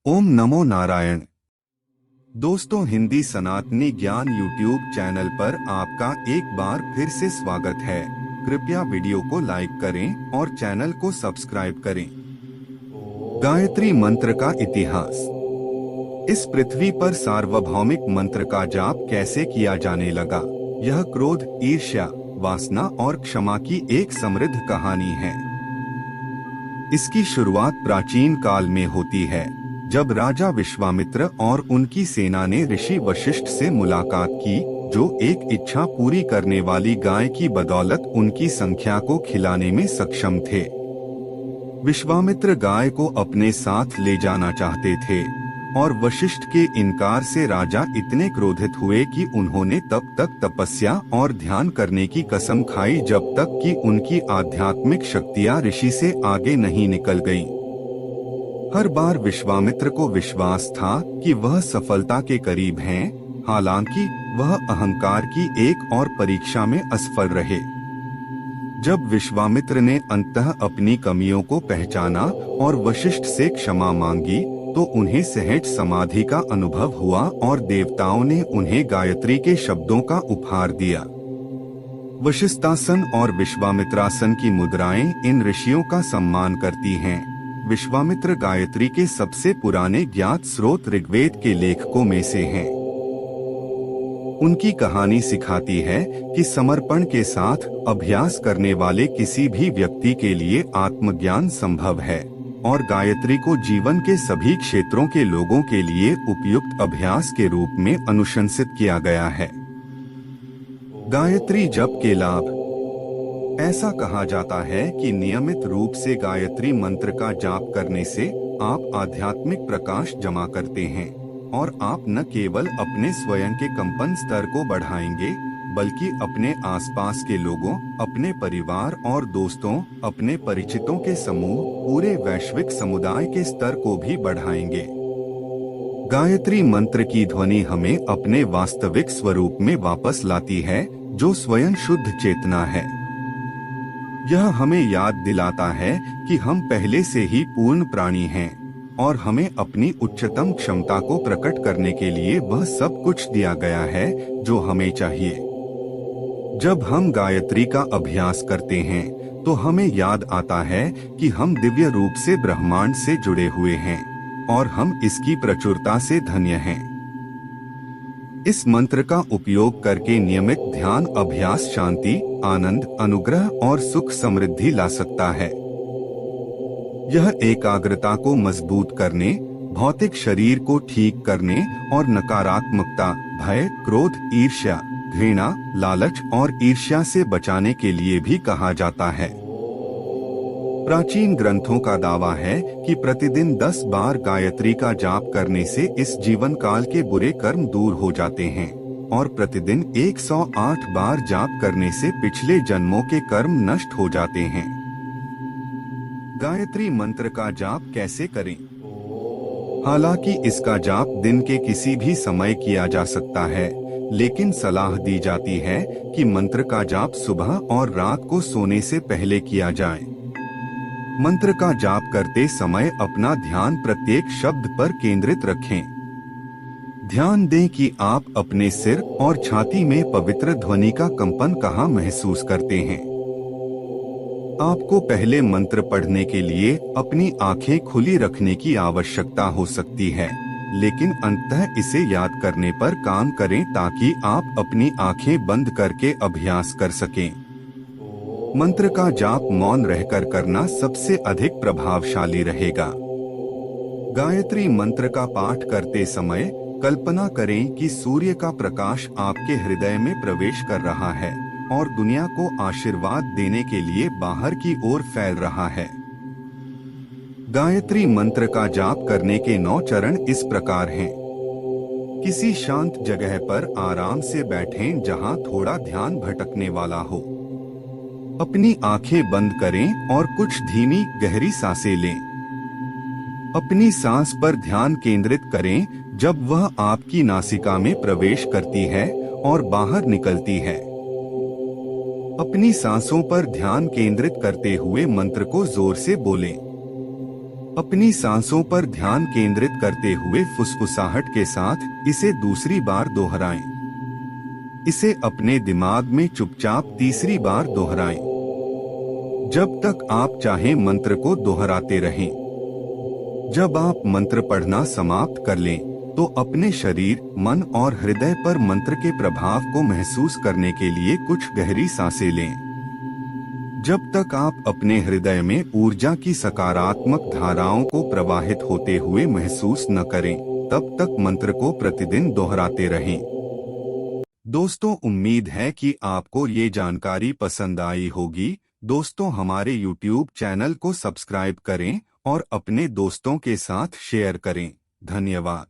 ओम नमो नारायण। दोस्तों, हिंदी सनातनी ज्ञान यूट्यूब चैनल पर आपका एक बार फिर से स्वागत है। कृपया वीडियो को लाइक करें और चैनल को सब्सक्राइब करें। गायत्री मंत्र का इतिहास। इस पृथ्वी पर सार्वभौमिक मंत्र का जाप कैसे किया जाने लगा, यह क्रोध, ईर्ष्या, वासना और क्षमा की एक समृद्ध कहानी है। इसकी शुरुआत प्राचीन काल में होती है, जब राजा विश्वामित्र और उनकी सेना ने ऋषि वशिष्ठ से मुलाकात की, जो एक इच्छा पूरी करने वाली गाय की बदौलत उनकी संख्या को खिलाने में सक्षम थे। विश्वामित्र गाय को अपने साथ ले जाना चाहते थे और वशिष्ठ के इनकार से राजा इतने क्रोधित हुए कि उन्होंने तब तक तपस्या और ध्यान करने की कसम खाई जब तक कि उनकी आध्यात्मिक शक्तियां ऋषि से आगे नहीं निकल गईं। हर बार विश्वामित्र को विश्वास था कि वह सफलता के करीब हैं, हालांकि वह अहंकार की एक और परीक्षा में असफल रहे। जब विश्वामित्र ने अंततः अपनी कमियों को पहचाना और वशिष्ठ से क्षमा मांगी, तो उन्हें सहज समाधि का अनुभव हुआ और देवताओं ने उन्हें गायत्री के शब्दों का उपहार दिया। वशिष्ठासन और विश्वामित्रासन की मुद्राएं इन ऋषियों का सम्मान करती हैं। विश्वामित्र गायत्री के सबसे पुराने ज्ञात स्रोत ऋग्वेद के लेखकों में से हैं। उनकी कहानी सिखाती है कि समर्पण के साथ अभ्यास करने वाले किसी भी व्यक्ति के लिए आत्मज्ञान संभव है और गायत्री को जीवन के सभी क्षेत्रों के लोगों के लिए उपयुक्त अभ्यास के रूप में अनुशंसित किया गया है। गायत्री जप के लाभ। ऐसा कहा जाता है कि नियमित रूप से गायत्री मंत्र का जाप करने से आप आध्यात्मिक प्रकाश जमा करते हैं और आप न केवल अपने स्वयं के कंपन स्तर को बढ़ाएंगे, बल्कि अपने आसपास के लोगों, अपने परिवार और दोस्तों, अपने परिचितों के समूह, पूरे वैश्विक समुदाय के स्तर को भी बढ़ाएंगे। गायत्री मंत्र की ध्वनि हमें अपने वास्तविक स्वरूप में वापस लाती है, जो स्वयं शुद्ध चेतना है। यह हमें याद दिलाता है कि हम पहले से ही पूर्ण प्राणी हैं और हमें अपनी उच्चतम क्षमता को प्रकट करने के लिए वह सब कुछ दिया गया है जो हमें चाहिए। जब हम गायत्री का अभ्यास करते हैं, तो हमें याद आता है कि हम दिव्य रूप से ब्रह्मांड से जुड़े हुए हैं और हम इसकी प्रचुरता से धन्य हैं। इस मंत्र का उपयोग करके नियमित ध्यान अभ्यास शांति, आनंद, अनुग्रह और सुख समृद्धि ला सकता है। यह एकाग्रता को मजबूत करने, भौतिक शरीर को ठीक करने और नकारात्मकता, भय, क्रोध, ईर्ष्या, घृणा, लालच और ईर्ष्या से बचाने के लिए भी कहा जाता है। प्राचीन ग्रंथों का दावा है कि प्रतिदिन 10 बार गायत्री का जाप करने से इस जीवन काल के बुरे कर्म दूर हो जाते हैं और प्रतिदिन 108 बार जाप करने से पिछले जन्मों के कर्म नष्ट हो जाते हैं। गायत्री मंत्र का जाप कैसे करें? हालांकि इसका जाप दिन के किसी भी समय किया जा सकता है, लेकिन सलाह दी जाती है कि मंत्र का जाप सुबह और रात को सोने से पहले किया जाए। मंत्र का जाप करते समय अपना ध्यान प्रत्येक शब्द पर केंद्रित रखें। ध्यान दें कि आप अपने सिर और छाती में पवित्र ध्वनि का कंपन कहाँ महसूस करते हैं। आपको पहले मंत्र पढ़ने के लिए अपनी आंखें खुली रखने की आवश्यकता हो सकती है, लेकिन अंततः इसे याद करने पर काम करें ताकि आप अपनी आंखें बंद करके अभ्यास कर सकें। मंत्र का जाप मौन रहकर करना सबसे अधिक प्रभावशाली रहेगा। गायत्री मंत्र का पाठ करते समय कल्पना करें कि सूर्य का प्रकाश आपके हृदय में प्रवेश कर रहा है और दुनिया को आशीर्वाद देने के लिए बाहर की ओर फैल रहा है। गायत्री मंत्र का जाप करने के 9 चरण इस प्रकार हैं। किसी शांत जगह पर आराम से बैठें जहां थोड़ा ध्यान भटकने वाला हो। अपनी आंखें बंद करें और कुछ धीमी गहरी सांसें लें। अपनी सांस पर ध्यान केंद्रित करें जब वह आपकी नासिका में प्रवेश करती है और बाहर निकलती है। अपनी सांसों पर ध्यान केंद्रित करते हुए मंत्र को जोर से बोलें। अपनी सांसों पर ध्यान केंद्रित करते हुए फुसफुसाहट के साथ इसे दूसरी बार दोहराएं। इसे अपने दिमाग में चुपचाप तीसरी बार दोहराएं। जब तक आप चाहें मंत्र को दोहराते रहें। जब आप मंत्र पढ़ना समाप्त कर लें, तो अपने शरीर, मन और हृदय पर मंत्र के प्रभाव को महसूस करने के लिए कुछ गहरी सांसें लें। जब तक आप अपने हृदय में ऊर्जा की सकारात्मक धाराओं को प्रवाहित होते हुए महसूस न करें, तब तक मंत्र को प्रतिदिन दोहराते रहें। दोस्तों, उम्मीद है कि आपको ये जानकारी पसंद आई होगी। दोस्तों, हमारे YouTube चैनल को सब्सक्राइब करें और अपने दोस्तों के साथ शेयर करें। धन्यवाद।